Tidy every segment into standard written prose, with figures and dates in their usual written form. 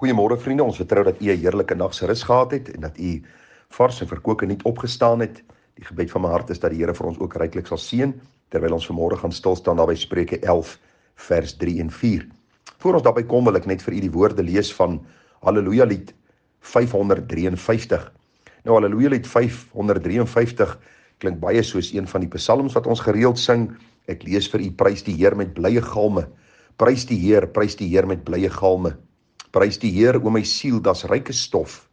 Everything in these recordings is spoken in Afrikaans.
Goeiemôre vriende, ons vertrou dat u 'n heerlike nag se rus gehad het en dat u vars en verkoke nuut opgestaan het. Die gebed van my hart is dat die Here vir ons ook ryklik sal seën terwyl ons vanmôre gaan stil staan daar by Spreuke 11 vers 3 en 4. Voor ons daarby kom wil ek net vir u die woorde lees van Halleluja lied 553. Nou Halleluja lied 553 klink baie soos een van die psalms wat ons gereeld sing. Ek lees vir u: prys die Heer met blye galme. Prys die Heer met blye galme. Prys die Heer, o my siel, das ryke stof.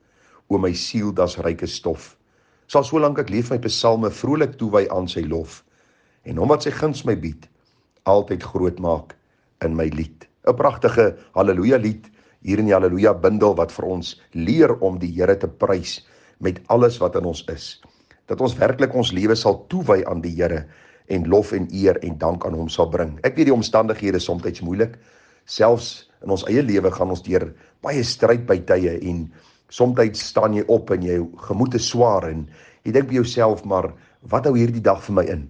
O my siel, das ryke stof. Sal solank ek leef my psalme vrolik toewy aan sy lof. En omdat sy guns my bied, altyd groot maak in my lied. 'n Pragtige Halleluja lied hier in die Halleluja bundel wat vir ons leer om die Here te prys met alles wat in ons is. Dat ons werklik ons lewe sal toewy aan die Here en lof en eer en dank aan hom sal bring. Ek weet die omstandighede is soms moeilik. Selfs in ons eie lewe gaan ons deur baie stryd by tye en soms staan jy op en jou gemoed is swaar en jy dink by jouself, maar wat hou hierdie dag vir my in?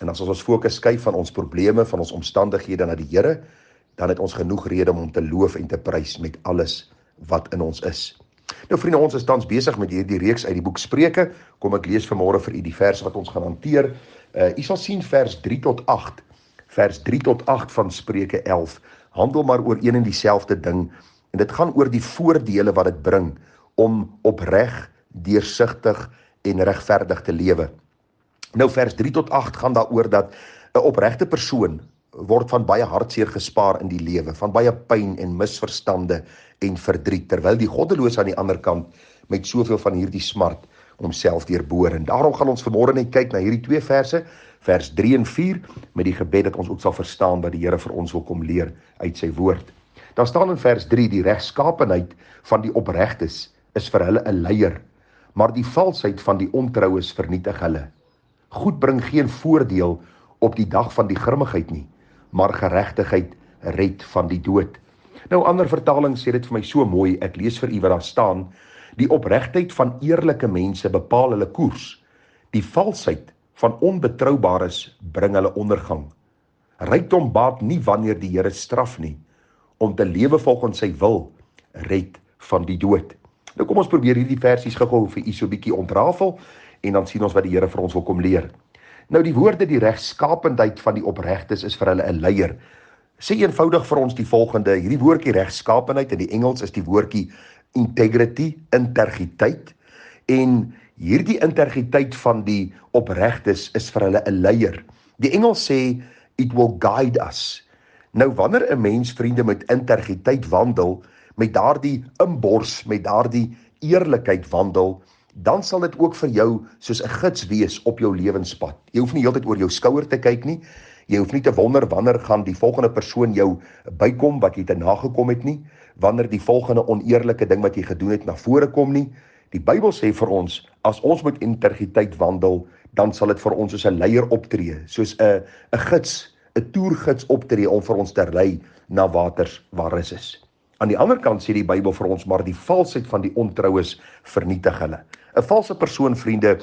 En as ons fokus skuif van ons probleme, van ons omstandighede na die Here, dan het ons genoeg rede om hom te loof en te prys met alles wat in ons is. Nou vriende, ons is tans besig met hierdie reeks uit die boek Spreuke. Kom ek lees vanmôre vir u die vers wat ons gaan hanteer. U sal sien vers 3 tot 8. Vers 3 tot 8 van Spreuke 11 handel maar oor een en dieselfde ding, en dit gaan oor die voordele wat dit bring om opreg, deursigtig en regverdig te lewe. Nou vers 3 tot 8 gaan daaroor dat 'n opregte persoon word van baie hartseer gespaar in die lewe, van baie pyn en misverstande en verdriet, terwyl die goddelose aan die ander kant met soveel van hierdie smart homself deurboor. En daarom gaan ons vanmôre net kyk na hierdie twee verse, vers 3 en 4, met die gebed dat ons ook sal verstaan wat die Here vir ons wil kom leer uit sy woord. Daar staan in vers 3, die regskapenheid van die opregtes is vir hulle 'n leier, maar die valsheid van die ontroues vernietig hulle. Goed bring geen voordeel op die dag van die grimmigheid nie, maar geregtigheid red van die dood. Nou ander vertaling sê dit vir my so mooi, ek lees vir u wat daar staan: die opregtheid van eerlike mense bepaal hulle koers. Die valsheid van onbetroubaares bring hulle ondergang. Rykdom baat nie wanneer die Here straf nie. Om te lewe volgens sy wil red van die dood. Nou kom ons probeer hierdie versies gou vir u so 'n bietjie ontrafel en dan sien ons wat die Here vir ons wil kom leer. Nou die woorde die regskapendheid van die opregtes is vir hulle 'n leier. Sê eenvoudig vir ons die volgende: hierdie woordjie regskapendheid in die Engels is die woordjie integrity, integriteit, en hierdie integriteit van die opregtes is vir hulle 'n leier. Die Engels sê it will guide us. Nou wanneer 'n mens, vriende, met integriteit wandel, met daardie inbors, met daardie eerlikheid wandel, dan sal dit ook vir jou soos 'n gids wees op jou lewenspad. Jy hoef nie heeltyd oor jou skouer te kyk nie. Jy hoef nie te wonder wanneer gaan die volgende persoon jou bykom wat jy te nagekom het nie, wanneer die volgende oneerlike ding wat jy gedoen het na vore kom nie. Die Bybel sê vir ons, as ons met integriteit wandel, dan sal dit vir ons soos 'n leier optree, soos 'n gids, 'n toergids optree om vir ons te lei na waters waar rus is. Aan die ander kant sê die Bybel vir ons, maar die valsheid van die ontroues vernietig hulle. 'n Valse persoon, vriende,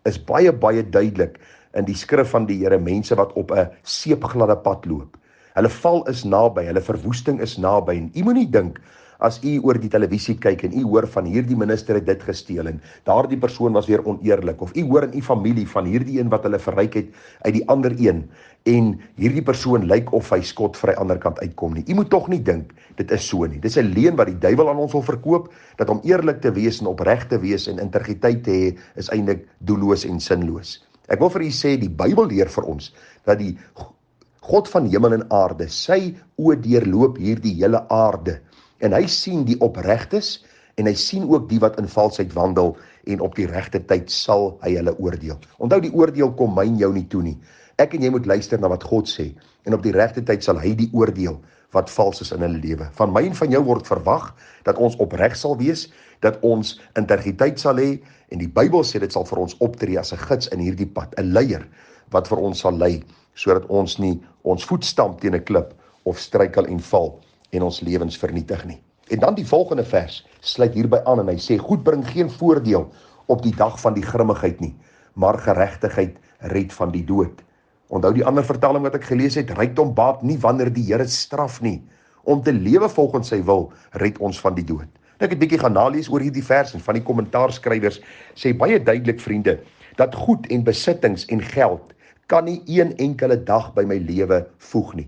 is baie duidelik in die skrif van die Here, mense wat op 'n seepgladde pad loop. Hulle val is naby, hulle verwoesting is naby, en u moenie dink, as u oor die televisie kyk en u hoor van hierdie minister het dit gesteel en daardie persoon was weer oneerlik, of u hoor in u familie van hierdie een wat hulle verryk het uit die ander een, en hierdie persoon lyk of hy skotvry ander kant uitkom nie. U moet tog nie dink, dit is so nie. Dis 'n leuen wat die duiwel aan ons wil verkoop, dat om eerlik te wees en opreg te wees en integriteit te hê, is eintlik doelloos en sinloos. Ek wil vir u sê, die Bybel leer vir ons, dat die God van hemel en aarde, sy oë deurloop hierdie hele aarde, en hy sien die opregtes, en hy sien ook die wat in valsheid wandel, en op die regte tyd sal hy hulle oordeel. Onthou, die oordeel kom my en jou nie toe nie. Ek en jy moet luister na wat God sê, en op die regte tyd sal hy die oordeel wat vals is in hulle lewe. Van my en van jou word verwag dat ons opreg sal wees, dat ons integriteit sal hê, en die Bybel sê dit sal vir ons optree as 'n gids in hierdie pad, 'n leier wat vir ons sal lei, sodat ons nie ons voet stamp teen 'n klip of struikel en val en ons lewens vernietig nie. En dan die volgende vers sluit hierby aan en hy sê, goed bring geen voordeel op die dag van die grimmigheid nie, maar geregtigheid red van die dood. Onthou die ander vertaling wat ek gelees het, rykdom baat nie wanneer die Here straf nie. om te lewe volgens sy wil, red ons van die dood. Ek het bietjie gaan nalees oor hierdie vers en van die kommentaarskrywers sê baie duidelik, vriende, dat goed en besittings en geld kan nie een enkele dag by my lewe voeg nie.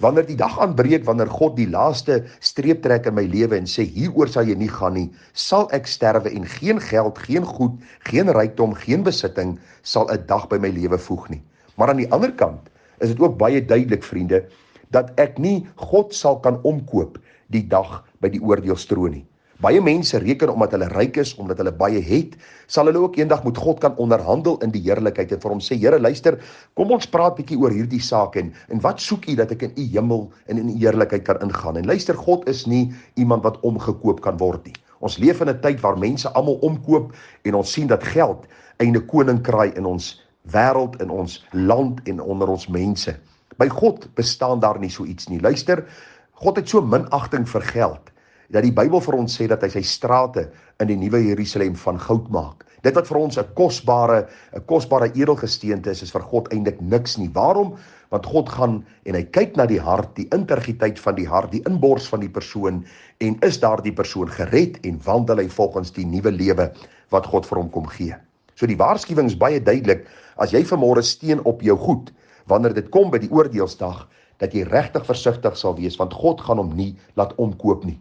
Wanneer die dag aanbreek, wanneer God die laaste streep trek in my lewe en sê, hieroor sal jy nie gaan nie, sal ek sterwe en geen geld, geen goed, geen rykdom, geen besitting sal 'n dag by my lewe voeg nie. Maar aan die ander kant is dit ook baie duidelik, vriende, dat ek nie God sal kan omkoop die dag by die oordeelstroon nie. Baie mense reken omdat hulle ryk is, omdat hulle baie het, sal hulle ook eendag met God kan onderhandel in die heerlikheid en vir hom sê, Here, luister, kom ons praat bietjie oor hierdie saak en wat soek u dat ek in u hemel en in u heerlikheid kan ingaan? En luister, God is nie iemand wat omgekoop kan word nie. Ons leef in 'n tyd waar mense almal omkoop en ons sien dat geld einde koninkraai in ons wêreld, in ons land en onder ons mense. By God bestaan daar nie so iets nie. Luister, God het so minagting vir geld, dat die Bybel vir ons sê dat hy sy strate in die nuwe Jerusalem van goud maak. Dit wat vir ons 'n kosbare edelgesteente is vir God eintlik niks nie. Waarom? Want God gaan en hy kyk na die hart, die integriteit van die hart, die inbors van die persoon, en is daar die persoon gered en wandel hy volgens die nuwe lewe wat God vir hom kom gee. So die waarskuwing is baie duidelik, as jy vanmôre steen op jou goed, wanneer dit kom by die oordeelsdag, dat jy regtig versigtig sal wees, want God gaan hom nie laat omkoop nie.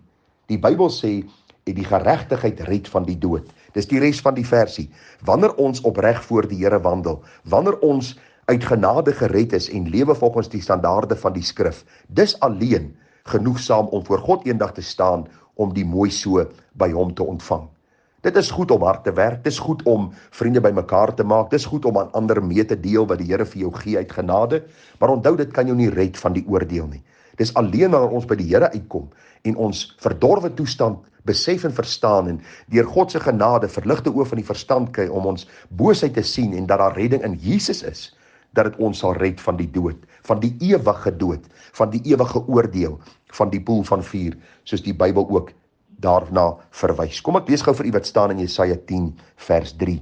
Die Bybel sê, die geregtigheid red van die dood. Dis die res van die versie. Wanneer ons opreg voor die Here wandel, wanneer ons uit genade gered is en lewe volgens die standaarde van die skrif, dis alleen genoegsaam om voor God eendag te staan om die mooi so by hom te ontvang. Dit is goed om hard te werk, dis goed om vriende by mekaar te maak, dis goed om aan ander mee te deel wat die Here vir jou gee uit genade, maar onthou, dit kan jou nie red van die oordeel nie. Dis alleen wanneer ons by die Here uitkom en ons verdorwe toestand besef en verstaan en deur God se genade verligte oë van die verstand kry om ons boosheid te sien en dat daar redding in Jesus is, dat dit ons sal red van die dood, van die ewige dood, van die ewige oordeel, van die poel van vuur, soos die Bybel ook daarna verwys. Kom ek lees gou vir u wat staan in Jesaja 10 vers 3.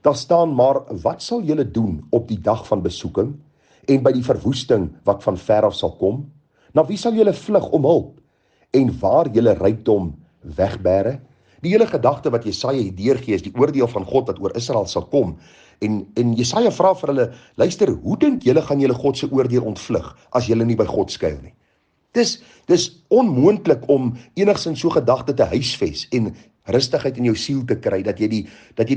Daar staan, maar wat sal julle doen op die dag van besoeking en by die verwoesting wat van ver af sal kom? Na wie sal julle vlug om hulp en waar julle rykdom wegbêre? Die hele gedagte wat Jesaja hier deurgee is die oordeel van God wat oor Israel sal kom. En Jesaja vra vir hulle, luister, hoe dink julle gaan julle God se oordeel ontvlug as julle nie by God skuil nie? Dis onmoontlik om enigsins so gedagte te huisves en rustigheid in jou siel te kry, dat jy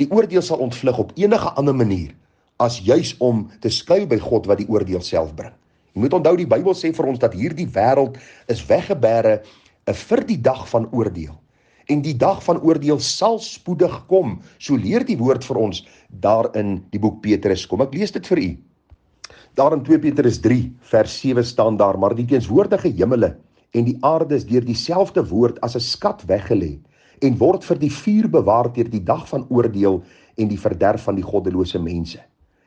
die oordeel sal ontvlug op enige ander manier, as juis om te skuil by God wat die oordeel self bring. Jy moet onthou, die Bybel sê vir ons dat hierdie wêreld is weggebêre vir die dag van oordeel. En die dag van oordeel sal spoedig kom. So leer die woord vir ons daar in die boek Petrus. Kom, ek lees dit vir u. Daar in 2 Petrus 3 vers 7 staan daar, maar die teenswoordige hemele en die aarde is deur dieselfde woord as 'n skat weggelê en word vir die vuur bewaar deur die dag van oordeel en die verderf van die goddelose mense.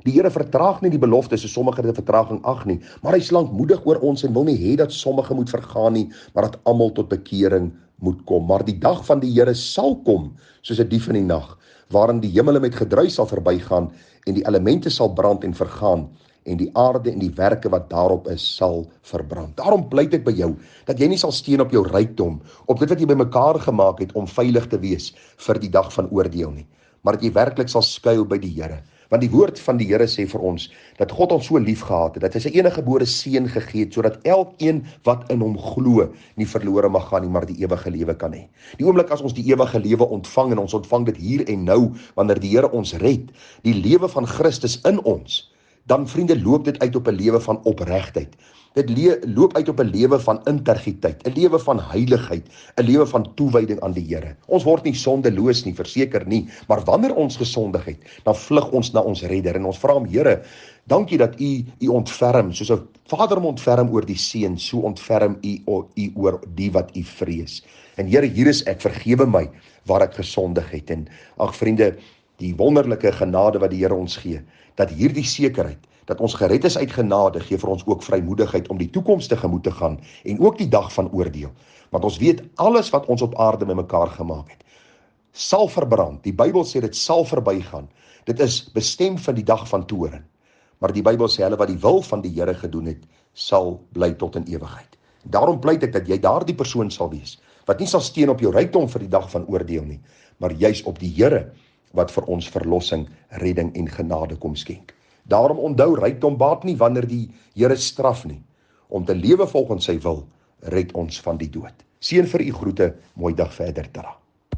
Die Here vertraag nie die belofte, so sommige dit vertraging ag nie, maar hy is lankmoedig oor ons en wil nie hê dat sommige moet vergaan nie, maar dat almal tot bekering moet kom. Maar die dag van die Here sal kom, soos 'n dief in die nag, waarin die hemele met gedruis sal verbygaan en die elemente sal brand en vergaan en die aarde en die werke wat daarop is sal verbrand. Daarom pleit ek by jou dat jy nie sal steun op jou rykdom, op dit wat jy bymekaar gemaak het om veilig te wees vir die dag van oordeel nie, maar dat jy werklik sal skuil by die Here. Want die woord van die Here sê vir ons dat God ons so lief gehad het, dat hy sy eniggebore seun gegee het, sodat elkeen wat in hom glo nie verlore mag gaan nie, maar die ewige lewe kan hê. Die oomblik as ons die ewige lewe ontvang, en ons ontvang dit hier en nou, wanneer die Here ons red, die lewe van Christus in ons, dan vriende, loop dit uit op 'n lewe van opregtheid. Dit loop uit op 'n lewe van integriteit, 'n lewe van heiligheid, 'n lewe van toewyding aan die Here. Ons word nie sondeloos nie, verseker nie, maar wanneer ons gesondig het, dan vlug ons na ons redder en ons vra hom, Here, dankie dat u ontferm, soos 'n vader hom ontferm oor die seun, so ontferm u oor die wat u vrees. En Here, hier is ek, vergewe my waar ek gesondig het. En ag vriende, die wonderlike genade wat die Here ons gee, dat hierdie sekerheid, dat ons gered is uit genade, gee vir ons ook vrymoedigheid om die toekoms tegemoet te gaan, en ook die dag van oordeel. Want ons weet, alles wat ons op aarde met mekaar gemaak het, sal verbrand. Die Bybel sê dit sal verbygaan. Dit is bestem vir die dag van toorn. Maar die Bybel sê, hulle wat die wil van die Here gedoen het, sal bly tot in ewigheid. Daarom pleit ek dat jy daardie persoon sal wees, wat nie sal steun op jou rykdom vir die dag van oordeel nie, maar juis op die Here, wat vir ons verlossing, redding en genade kom skenk. Daarom onthou, rykdom baat nie wanneer die Here straf nie. Om te lewe volgens sy wil, red ons van die dood. Seën vir u groete, mooi dag verder, Tara.